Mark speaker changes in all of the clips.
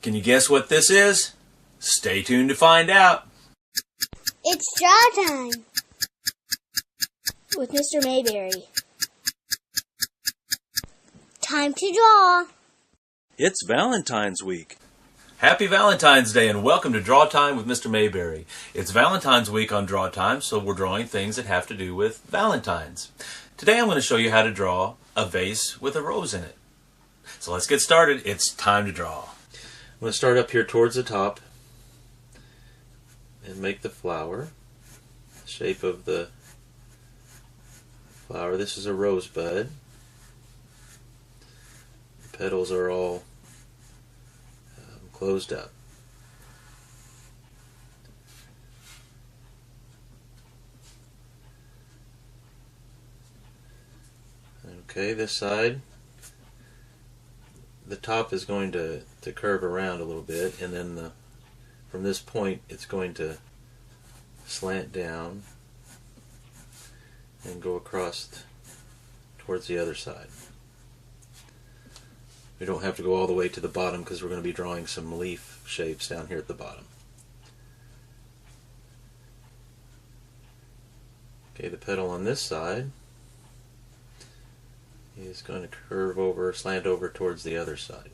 Speaker 1: Can you guess what this is? Stay tuned to find out.
Speaker 2: It's draw time with Mr. Mayberry. Time to draw.
Speaker 3: It's Valentine's week.
Speaker 1: Happy Valentine's Day and welcome to Draw Time with Mr. Mayberry. It's Valentine's week on Draw Time, so we're drawing things that have to do with Valentines. Today I'm going to show you how to draw a vase with a rose in it. So let's get started. It's time to draw.
Speaker 3: I'm going to start up here towards the top and make the flower, the shape of the flower. This is a rosebud. The petals are all closed up. Okay, this side, the top is going to curve around a little bit, and then from this point it's going to slant down and go across towards the other side. We don't have to go all the way to the bottom because we're going to be drawing some leaf shapes down here at the bottom. Okay, the petal on this side is going to curve over, slant over towards the other side.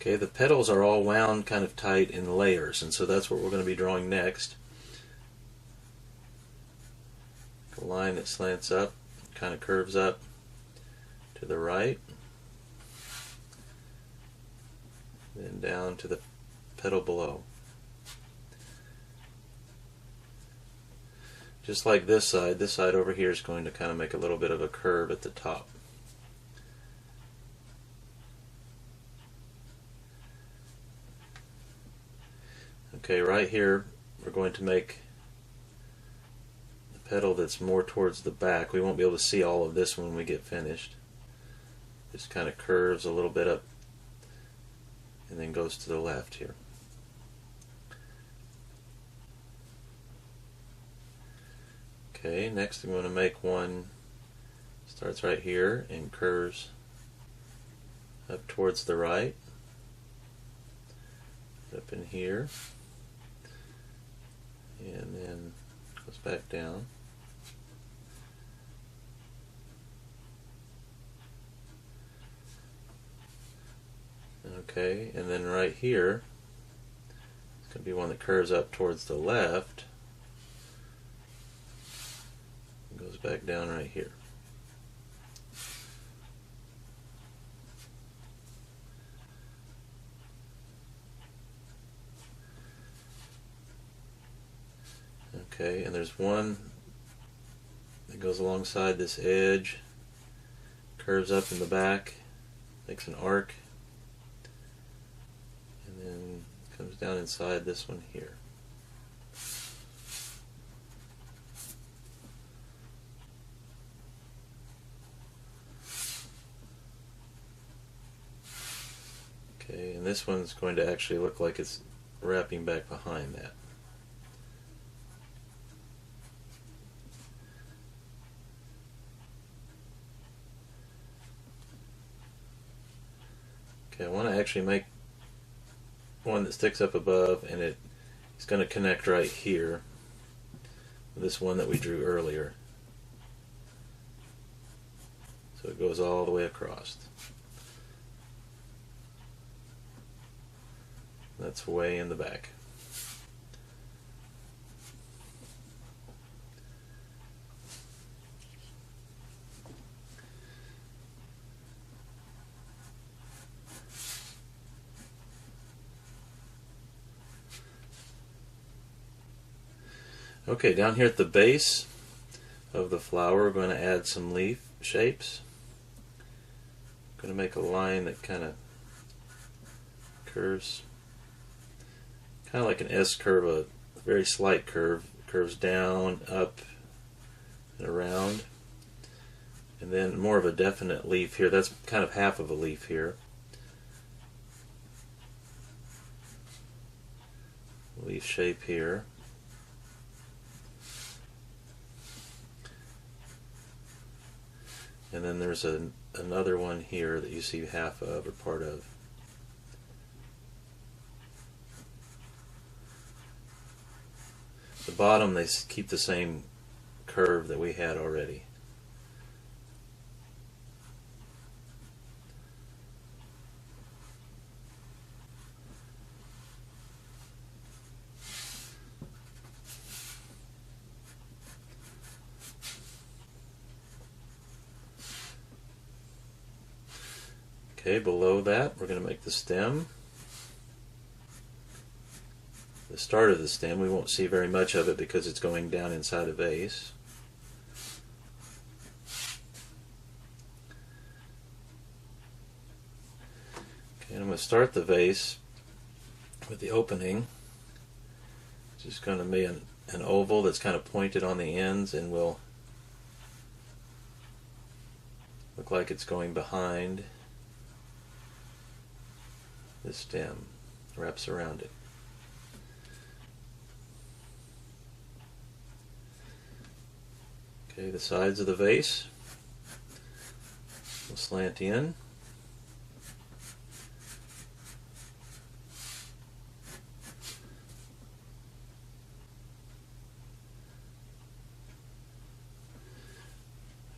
Speaker 3: Okay, the petals are all wound kind of tight in layers, and so that's what we're going to be drawing next. A line that slants up, kind of curves up to the right, then down to the petal below. Just like this side over here is going to kind of make a little bit of a curve at the top. Okay, right here we're going to make the petal that's more towards the back. We won't be able to see all of this when we get finished. Just kind of curves a little bit up and then goes to the left here. Okay, next I'm going to make one, starts right here and curves up towards the right, up in here, and then goes back down. Okay, and then right here it's going to be one that curves up towards the left and goes back down right here. Okay, and there's one that goes alongside this edge, curves up in the back, makes an arc, and then comes down inside this one here. Okay, and this one's going to actually look like it's wrapping back behind that. Okay, I want to actually make one that sticks up above, and it's going to connect right here with this one that we drew earlier. So it goes all the way across. That's way in the back. Okay, down here at the base of the flower we're going to add some leaf shapes. I'm going to make a line that kind of curves, kind of like an S curve, a very slight curve, curves down, up, and around. And then more of a definite leaf here. That's kind of half of a leaf here. leaf shape here. And then there's another one here that you see half of or part of. The bottom, they keep the same curve that we had already. Okay, below that we're going to make the stem. The start of the stem, we won't see very much of it because it's going down inside a vase. Okay, I'm going to start the vase with the opening. Just going to make an oval that's kind of pointed on the ends and will look like it's going behind the stem, wraps around it. Okay, the sides of the vase will slant in.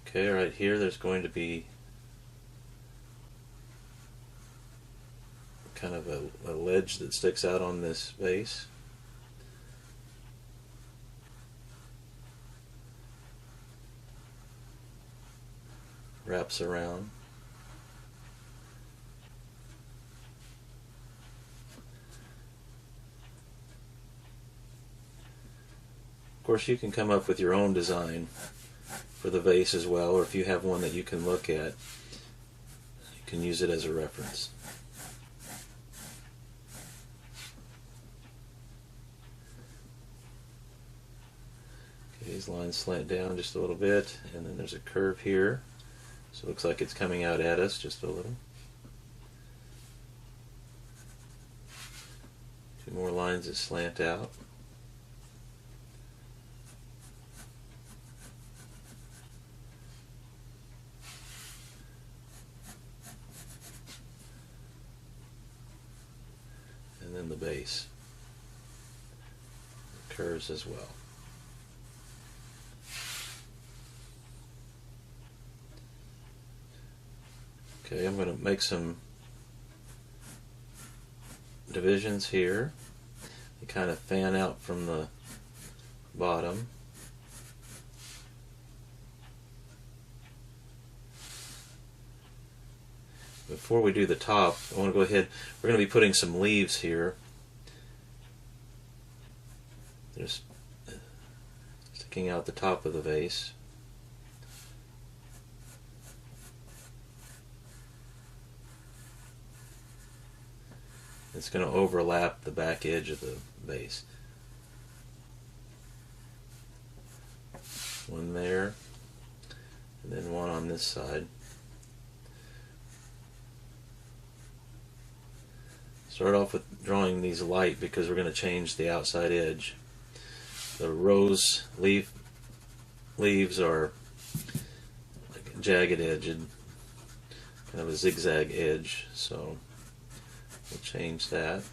Speaker 3: Okay, right here there's going to be kind of a ledge that sticks out on this vase. Wraps around. Of course, you can come up with your own design for the vase as well, or if you have one that you can look at, you can use it as a reference. Okay, these lines slant down just a little bit, and then there's a curve here, so it looks like it's coming out at us just a little. Two more lines that slant out. And then the base curves as well. Okay, I'm going to make some divisions here. They kind of fan out from the bottom. Before we do the top, I want to go ahead, we're going to be putting some leaves here. Just sticking out the top of the vase. It's going to overlap the back edge of the vase. One there, and then one on this side. Start off with drawing these light because we're going to change the outside edge. The rose leaves are like a jagged edged, kind of a zigzag edge, so we'll change that.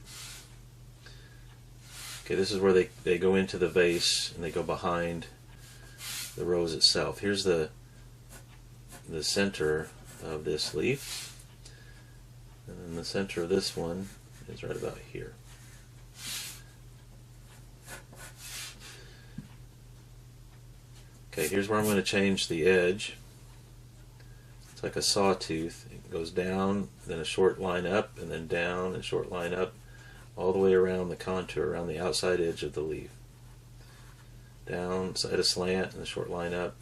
Speaker 3: Okay, this is where they go into the vase and they go behind the rose itself. Here's the center of this leaf, and then the center of this one is right about here. Okay, here's where I'm going to change the edge. It's like a sawtooth. It goes down, then a short line up, and then down, and a short line up, all the way around the contour, around the outside edge of the leaf. Down, side a slant, and a short line up,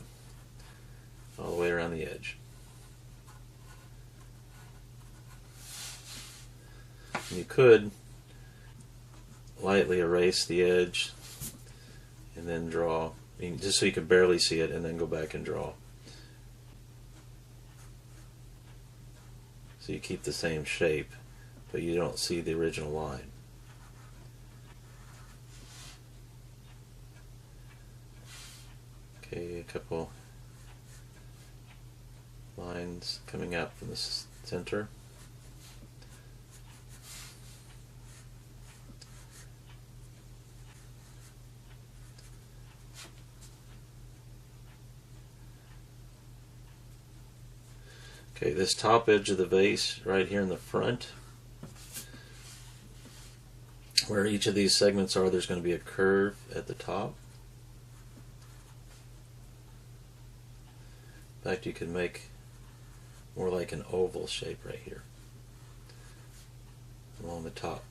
Speaker 3: all the way around the edge. And you could lightly erase the edge and then draw, just so you can barely see it, and then go back and draw. So you keep the same shape, but you don't see the original line. Okay, a couple lines coming out from the center. Okay, this top edge of the vase right here in the front, where each of these segments are, there's going to be a curve at the top. In fact, you could make more like an oval shape right here along the top.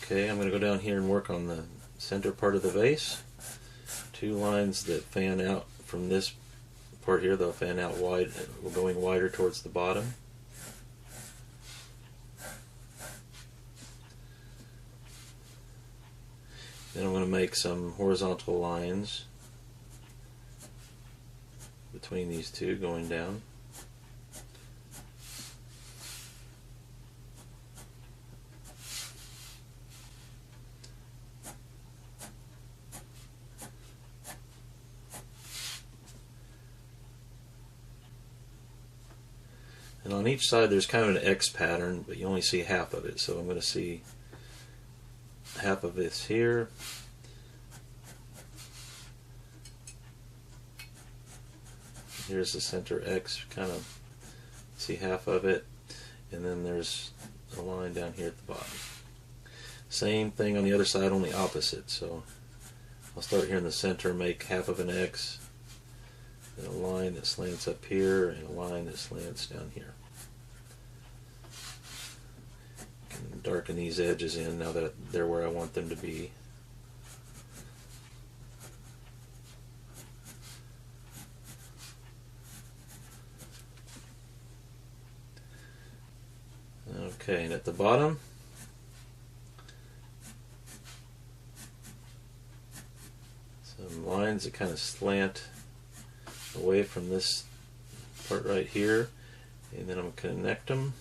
Speaker 3: Okay, I'm going to go down here and work on the center part of the vase. Two lines that fan out from this part here, they'll fan out wide, going wider towards the bottom. Then I'm going to make some horizontal lines between these two going down. And on each side there's kind of an X pattern, but you only see half of it. So I'm going to see half of this here. Here's the center X, kind of see half of it. And then there's a line down here at the bottom. Same thing on the other side, only opposite. So I'll start here in the center, make half of an X, and a line that slants up here, and a line that slants down here. Can darken these edges in now that they're where I want them to be. Okay, and at the bottom, some lines that kind of slant away from this part right here, and then I'm going to connect them.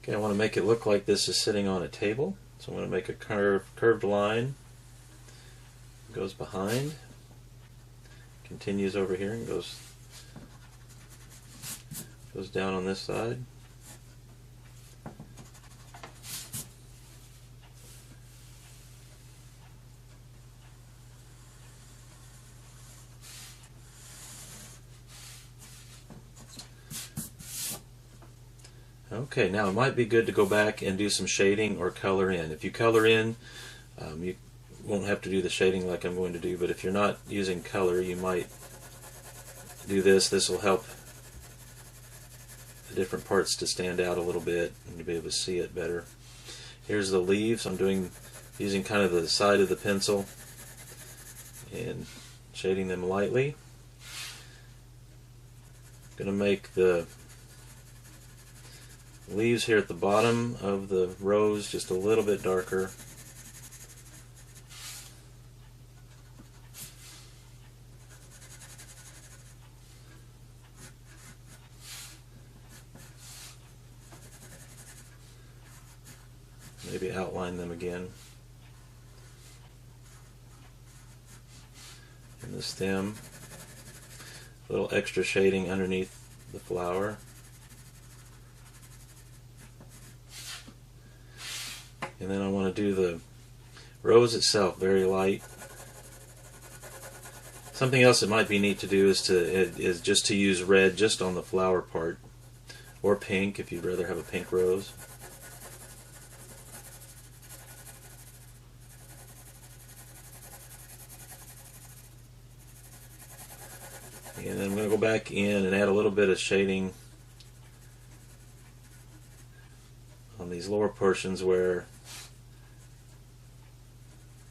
Speaker 3: Okay, I want to make it look like this is sitting on a table, so I'm going to make a curved line. Goes behind, continues over here, and goes down on this side. Okay, now it might be good to go back and do some shading or color in. If you color in, you won't have to do the shading like I'm going to do, but if you're not using color, you might do this. This will help the different parts to stand out a little bit and you'll be able to see it better. Here's the leaves. I'm using kind of the side of the pencil and shading them lightly. I'm going to make the leaves here at the bottom of the rose just a little bit darker. Maybe outline them again. And the stem, a little extra shading underneath the flower. And then I want to do the rose itself very light. Something else that might be neat to do is just to use red just on the flower part, or pink if you'd rather have a pink rose. And then I'm going to go back in and add a little bit of shading on these lower portions where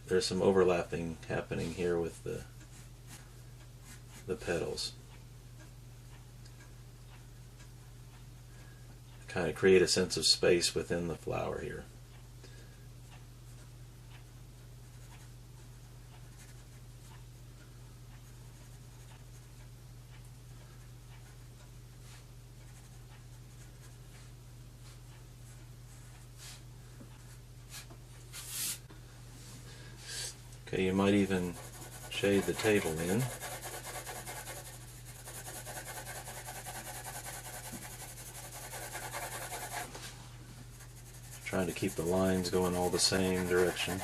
Speaker 3: there's some overlapping happening here with the petals. kind of create a sense of space within the flower here. Okay, you might even shade the table in. Trying to keep the lines going all the same direction.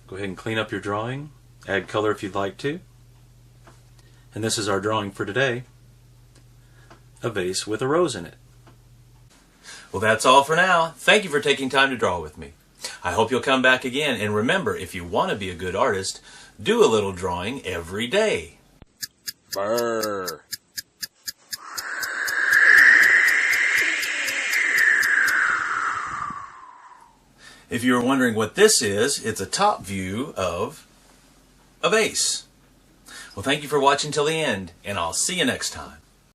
Speaker 3: Go ahead and clean up your drawing. Add color if you'd like to. And this is our drawing for today. A vase with a rose in it.
Speaker 1: Well, that's all for now. Thank you for taking time to draw with me. I hope you'll come back again, and remember, if you want to be a good artist, do a little drawing every day.
Speaker 3: Brr.
Speaker 1: If you were wondering what this is, it's a top view of a vase. Well, thank you for watching till the end, and I'll see you next time.